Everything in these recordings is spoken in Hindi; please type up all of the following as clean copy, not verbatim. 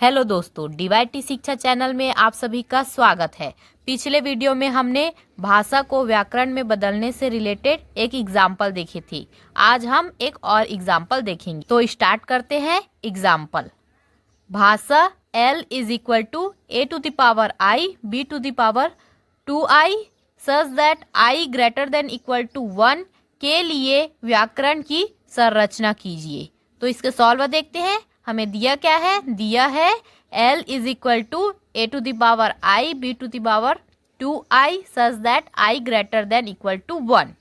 हेलो दोस्तों, डीवाईटी शिक्षा चैनल में आप सभी का स्वागत है। पिछले वीडियो में हमने भाषा को व्याकरण में बदलने से रिलेटेड एक एग्जाम्पल देखी थी। आज हम एक और एग्जाम्पल देखेंगे। तो स्टार्ट करते हैं एग्जाम्पल। भाषा L is equal to A to the power I B to the power 2I such that I greater than equal to 1 के लिए व्याकरण की संरचना कीजिए। तो इसके सॉल्व देखते हैं। हमें दिया क्या है? दिया है L is equal to A to the power I B to the power 2I such that I greater than equal to 1।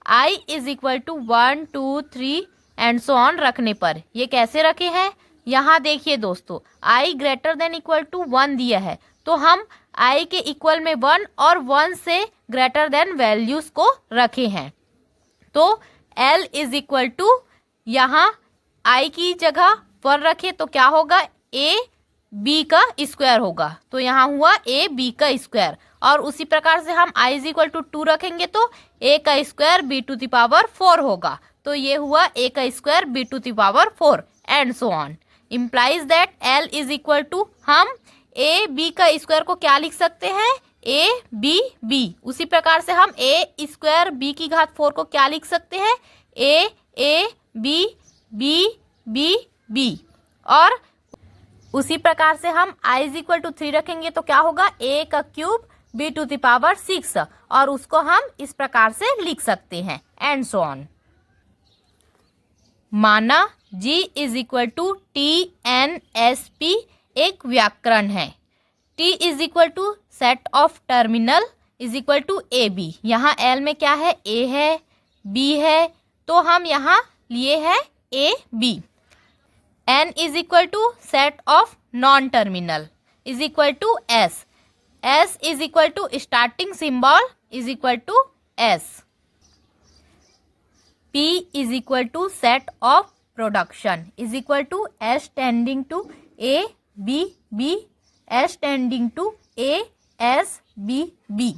I is equal to 1 2 3 and so on रखने पर ये कैसे रखे हैं? यहाँ देखिए दोस्तों, I greater than equal to 1 दिया है, तो हम I के इक्वल में 1 और 1 से ग्रेटर देन वैल्यूज को रखे हैं। तो L इज इक्वल टू यहाँ I की जगह 1 रखे तो क्या होगा? A B का स्क्वायर होगा। तो यहाँ हुआ A B का स्क्वायर। और उसी प्रकार से हम I इज इक्वल टू 2 रखेंगे तो A का square B to the power 4 होगा। तो ये हुआ A का square B to the power 4 and so on. Implies that L is equal to हम A B का स्क्वायर को क्या लिख सकते हैं? A B B। उसी प्रकार से हम A स्क्वायर B की घात 4 को क्या लिख सकते हैं? A B B B B। और उसी प्रकार से हम I इज इक्वल टू 3 रखेंगे तो क्या होगा? A का cube B to the power 6 और उसको हम इस प्रकार से लिख सकते हैं एंड सो ऑन। माना G is equal to TNSP एक व्याकरण है। T is equal to set of terminal is equal to AB। यहाँ L में क्या है? A है B है, तो हम यहाँ लिए है AB। N is equal to set of non terminal is equal to S। S is equal to starting symbol is equal to S। P is equal to set of production is equal to S tending to A B B S tending to A S B B।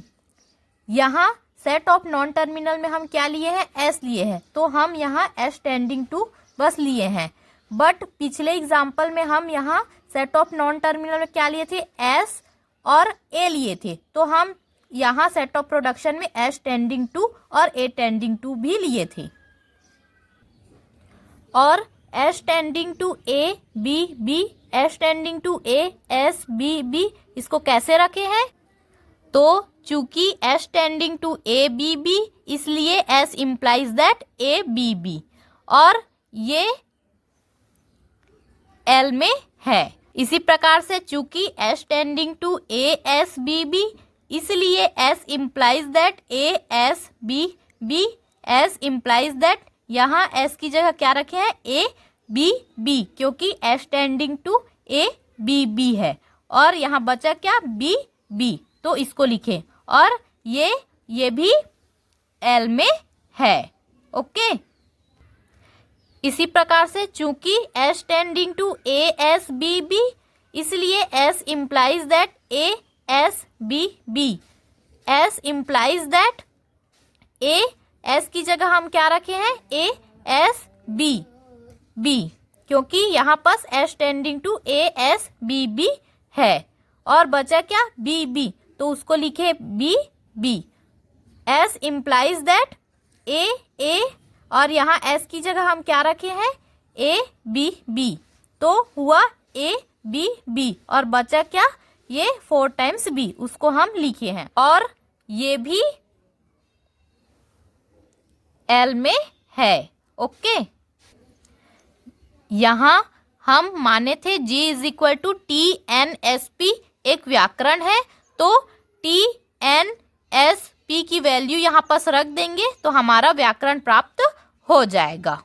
यहाँ सेट ऑफ नॉन टर्मिनल में हम क्या लिए हैं? S लिए हैं, तो हम यहाँ S टेंडिंग टू बस लिए हैं। बट पिछले एग्जाम्पल में हम यहाँ सेट ऑफ नॉन टर्मिनल में क्या लिए थे? S और A लिए थे, तो हम यहाँ सेट ऑफ प्रोडक्शन में S टेंडिंग टू और A टेंडिंग टू भी लिए थे। और S tending to A B B S tending to A S B B इसको कैसे रखे हैं? तो चूंकि S tending to A B B इसलिए S implies that A B B और ये L में है। इसी प्रकार से चूंकि S tending to A S B B इसलिए S implies that A S B B S implies that यहाँ S की जगह क्या रखे हैं? A B B, क्योंकि S tending to A B B है और यहाँ बचा क्या? B B, तो इसको लिखें और ये भी L में है। ओके। इसी प्रकार से चूंकि S tending to A S B B इसलिए S implies that A S B B। S implies that A S की जगह हम क्या रखे हैं? A S B B, क्योंकि यहाँ पर S tending to A S B B है और बचा क्या? B B, तो उसको लिखे B B। S implies that A और यहाँ S की जगह हम क्या रखे हैं? A B B, तो हुआ A B B और बचा क्या? ये 4 टाइम्स B, उसको हम लिखे हैं और ये भी L में है। ओके। यहाँ हम माने थे G is equal to TNSP एक व्याकरण है, तो TNSP की वैल्यू यहाँ पर रख देंगे तो हमारा व्याकरण प्राप्त हो जाएगा।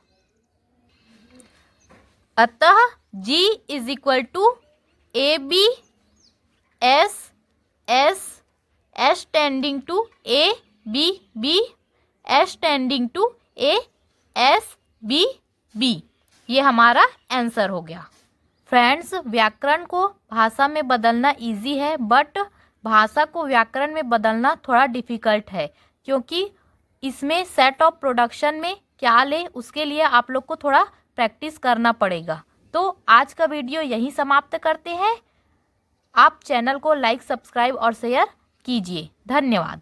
अतः G is equal to AB S S S tending to A B B S tending to A S B B, ये हमारा आंसर हो गया। फ्रेंड्स, व्याकरण को भाषा में बदलना इजी है, बट भाषा को व्याकरण में बदलना थोड़ा डिफिकल्ट है, क्योंकि इसमें सेट ऑफ प्रोडक्शन में क्या ले उसके लिए आप लोग को थोड़ा प्रैक्टिस करना पड़ेगा। तो आज का वीडियो यहीं समाप्त करते हैं। आप चैनल को लाइक, सब्सक्राइब और शेयर कीजिए। धन्यवाद।